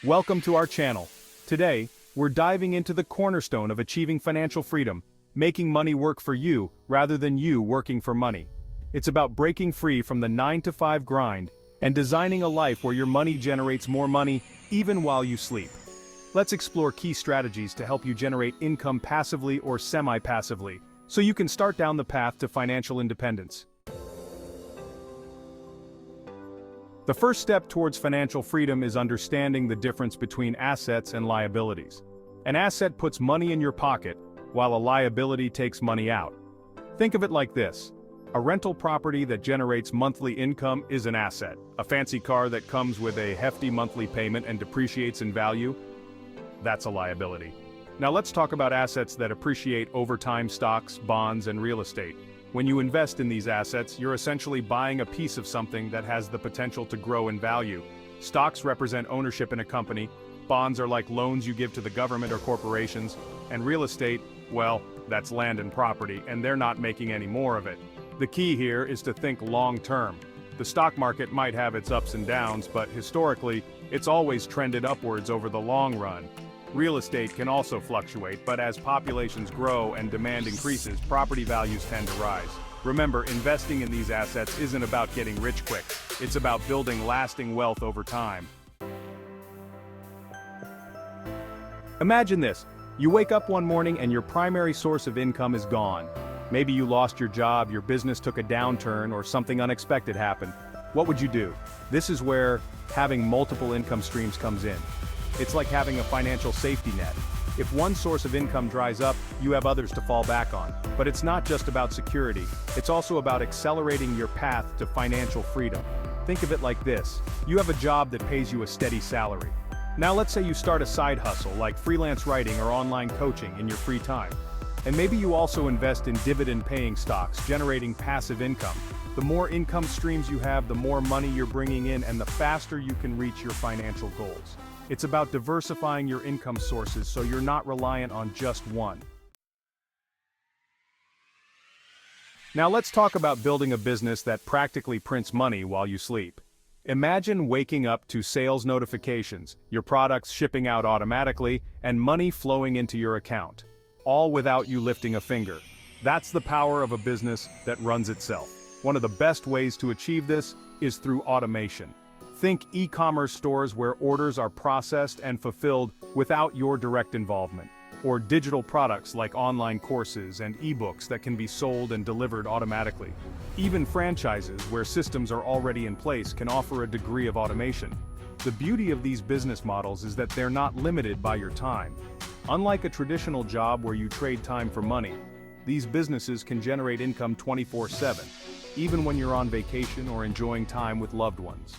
Welcome to our channel. Today, we're diving into the cornerstone of achieving financial freedom, making money work for you rather than you working for money. It's about breaking free from the 9-to-5 grind and designing a life where your money generates more money even while you sleep. Let's explore key strategies to help you generate income passively or semi-passively, so you can start down the path to financial independence. The first step towards financial freedom is understanding the difference between assets and liabilities. An asset puts money in your pocket, while a liability takes money out. Think of it like this. A rental property that generates monthly income is an asset. A fancy car that comes with a hefty monthly payment and depreciates in value? That's a liability. Now let's talk about assets that appreciate over time: stocks, bonds, and real estate. When you invest in these assets, you're essentially buying a piece of something that has the potential to grow in value. Stocks represent ownership in a company, bonds are like loans you give to the government or corporations, and real estate, well, that's land and property, and they're not making any more of it. The key here is to think long-term. The stock market might have its ups and downs, but historically, it's always trended upwards over the long run. Real estate can also fluctuate, but as populations grow and demand increases, property values tend to rise. Remember, investing in these assets isn't about getting rich quick. It's about building lasting wealth over time. Imagine this. You wake up one morning and your primary source of income is gone. Maybe you lost your job, your business took a downturn, or something unexpected happened. What would you do? This is where having multiple income streams comes in. It's like having a financial safety net. If one source of income dries up, you have others to fall back on. But it's not just about security, it's also about accelerating your path to financial freedom. Think of it like this. You have a job that pays you a steady salary. Now let's say you start a side hustle like freelance writing or online coaching in your free time. And maybe you also invest in dividend-paying stocks, generating passive income. The more income streams you have, the more money you're bringing in, and the faster you can reach your financial goals. It's about diversifying your income sources so you're not reliant on just one. Now let's talk about building a business that practically prints money while you sleep. Imagine waking up to sales notifications, your products shipping out automatically, and money flowing into your account, all without you lifting a finger. That's the power of a business that runs itself. One of the best ways to achieve this is through automation. Think e-commerce stores where orders are processed and fulfilled without your direct involvement, or digital products like online courses and ebooks that can be sold and delivered automatically. Even franchises where systems are already in place can offer a degree of automation. The beauty of these business models is that they're not limited by your time. Unlike a traditional job where you trade time for money, these businesses can generate income 24/7, even when you're on vacation or enjoying time with loved ones.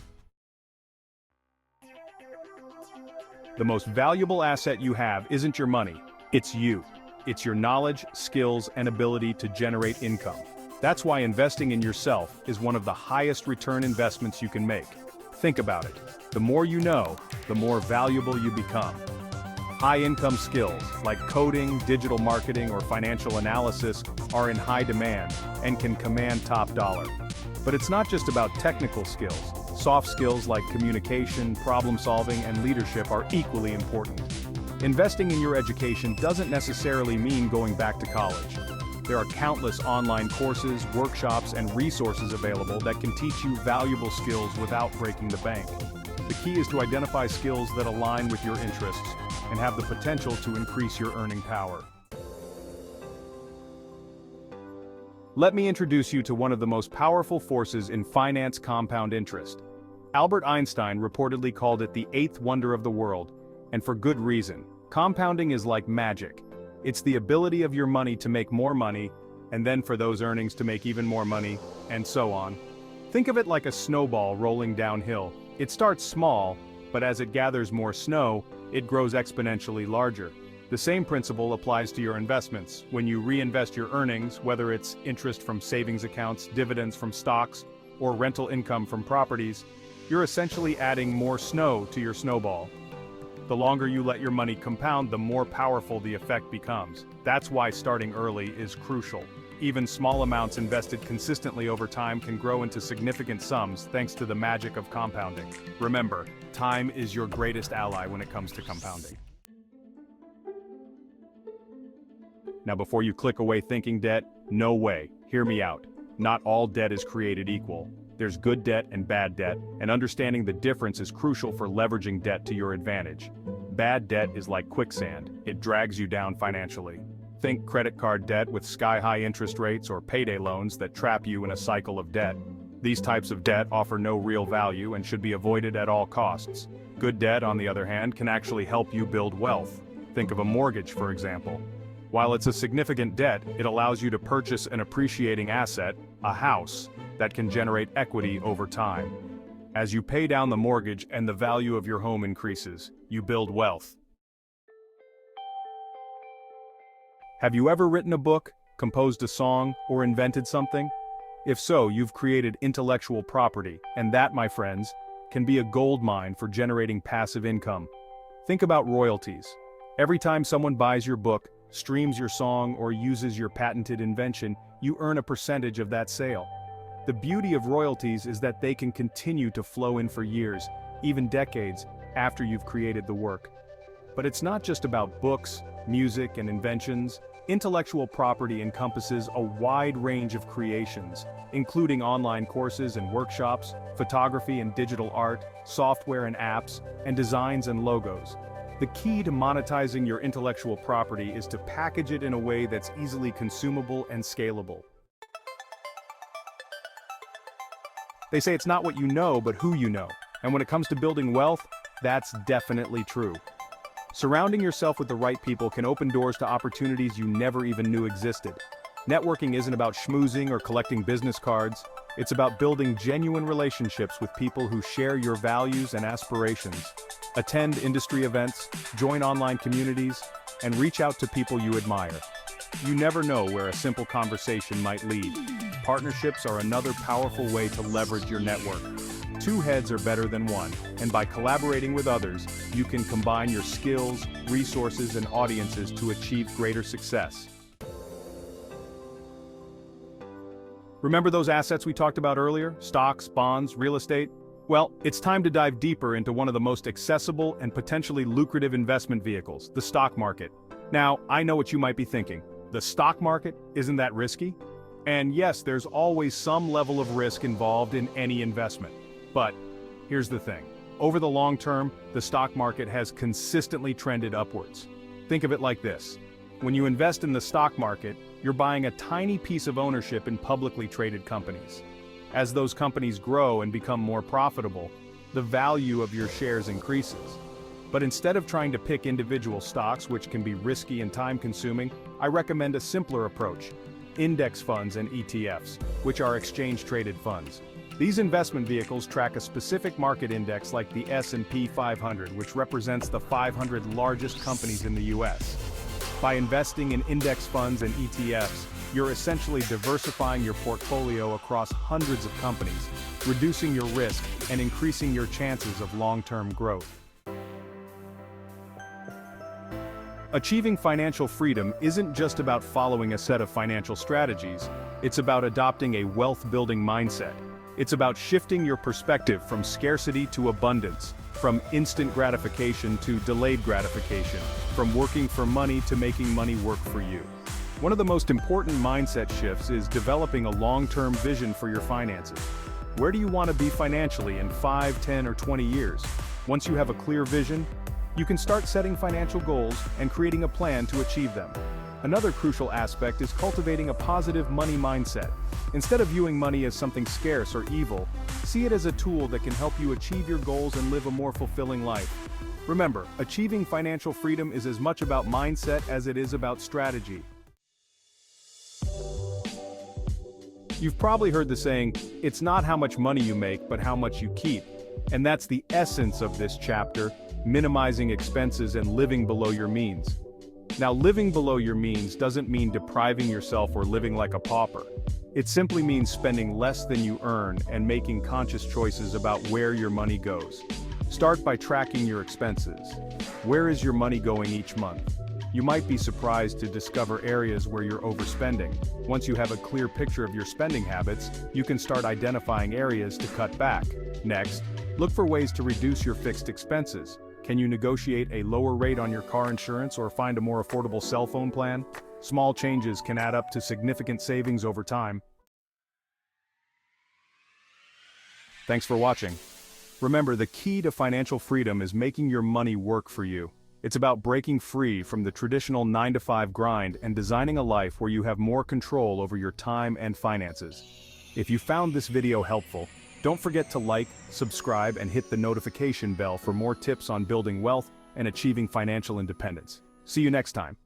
The most valuable asset you have isn't your money, it's you. It's your knowledge, skills, and ability to generate income. That's why investing in yourself is one of the highest return investments you can make. Think about it. The more you know, the more valuable you become. High-income skills, like coding, digital marketing, or financial analysis, are in high demand and can command top dollar. But it's not just about technical skills. Soft skills like communication, problem-solving, and leadership are equally important. Investing in your education doesn't necessarily mean going back to college. There are countless online courses, workshops, and resources available that can teach you valuable skills without breaking the bank. The key is to identify skills that align with your interests and have the potential to increase your earning power. Let me introduce you to one of the most powerful forces in finance: compound interest. Albert Einstein reportedly called it the eighth wonder of the world, and for good reason. Compounding is like magic. It's the ability of your money to make more money, and then for those earnings to make even more money, and so on. Think of it like a snowball rolling downhill. It starts small, but as it gathers more snow, it grows exponentially larger. The same principle applies to your investments. When you reinvest your earnings, whether it's interest from savings accounts, dividends from stocks, or rental income from properties, you're essentially adding more snow to your snowball. The longer you let your money compound, the more powerful the effect becomes. That's why starting early is crucial. Even small amounts invested consistently over time can grow into significant sums thanks to the magic of compounding. Remember, time is your greatest ally when it comes to compounding. Now before you click away thinking debt, no way, hear me out. Not all debt is created equal. There's good debt and bad debt, and understanding the difference is crucial for leveraging debt to your advantage. Bad debt is like quicksand, it drags you down financially. Think credit card debt with sky-high interest rates or payday loans that trap you in a cycle of debt. These types of debt offer no real value and should be avoided at all costs. Good debt, on the other hand, can actually help you build wealth. Think of a mortgage, for example. While it's a significant debt, it allows you to purchase an appreciating asset, a house, that can generate equity over time. As you pay down the mortgage and the value of your home increases, you build wealth. Have you ever written a book, composed a song, or invented something? If so, you've created intellectual property, and that, my friends, can be a gold mine for generating passive income. Think about royalties. Every time someone buys your book, streams your song, or uses your patented invention, you earn a percentage of that sale. The beauty of royalties is that they can continue to flow in for years, even decades, after you've created the work. But it's not just about books, music, and inventions. Intellectual property encompasses a wide range of creations, including online courses and workshops, photography and digital art, software and apps, and designs and logos. The key to monetizing your intellectual property is to package it in a way that's easily consumable and scalable. They say it's not what you know, but who you know. And when it comes to building wealth, that's definitely true. Surrounding yourself with the right people can open doors to opportunities you never even knew existed. Networking isn't about schmoozing or collecting business cards. It's about building genuine relationships with people who share your values and aspirations. Attend industry events, join online communities, and reach out to people you admire. You never know where a simple conversation might lead. Partnerships are another powerful way to leverage your network. Two heads are better than one, and by collaborating with others, you can combine your skills, resources, and audiences to achieve greater success. Remember those assets we talked about earlier? Stocks, bonds, real estate? Well, it's time to dive deeper into one of the most accessible and potentially lucrative investment vehicles, the stock market. Now, I know what you might be thinking. The stock market, isn't that risky? And yes, there's always some level of risk involved in any investment. But here's the thing. Over the long term, the stock market has consistently trended upwards. Think of it like this. When you invest in the stock market, you're buying a tiny piece of ownership in publicly traded companies. As those companies grow and become more profitable, the value of your shares increases. But instead of trying to pick individual stocks, which can be risky and time-consuming, I recommend a simpler approach: index funds and ETFs, which are exchange-traded funds. These investment vehicles track a specific market index like the S&P 500, which represents the 500 largest companies in the US. By investing in index funds and ETFs, you're essentially diversifying your portfolio across hundreds of companies, reducing your risk and increasing your chances of long-term growth. Achieving financial freedom isn't just about following a set of financial strategies, it's about adopting a wealth-building mindset. It's about shifting your perspective from scarcity to abundance, from instant gratification to delayed gratification, from working for money to making money work for you. One of the most important mindset shifts is developing a long-term vision for your finances. Where do you want to be financially in 5, 10, or 20 years? Once you have a clear vision, you can start setting financial goals and creating a plan to achieve them. Another crucial aspect is cultivating a positive money mindset. Instead of viewing money as something scarce or evil, see it as a tool that can help you achieve your goals and live a more fulfilling life. Remember, achieving financial freedom is as much about mindset as it is about strategy. You've probably heard the saying, it's not how much money you make, but how much you keep. And that's the essence of this chapter, minimizing expenses and living below your means. Now, living below your means doesn't mean depriving yourself or living like a pauper. It simply means spending less than you earn and making conscious choices about where your money goes. Start by tracking your expenses. Where is your money going each month? You might be surprised to discover areas where you're overspending. Once you have a clear picture of your spending habits, you can start identifying areas to cut back. Next, look for ways to reduce your fixed expenses. Can you negotiate a lower rate on your car insurance or find a more affordable cell phone plan? Small changes can add up to significant savings over time. Thanks for watching. Remember, the key to financial freedom is making your money work for you. It's about breaking free from the traditional 9-to-5 grind and designing a life where you have more control over your time and finances. If you found this video helpful, don't forget to like, subscribe, and hit the notification bell for more tips on building wealth and achieving financial independence. See you next time.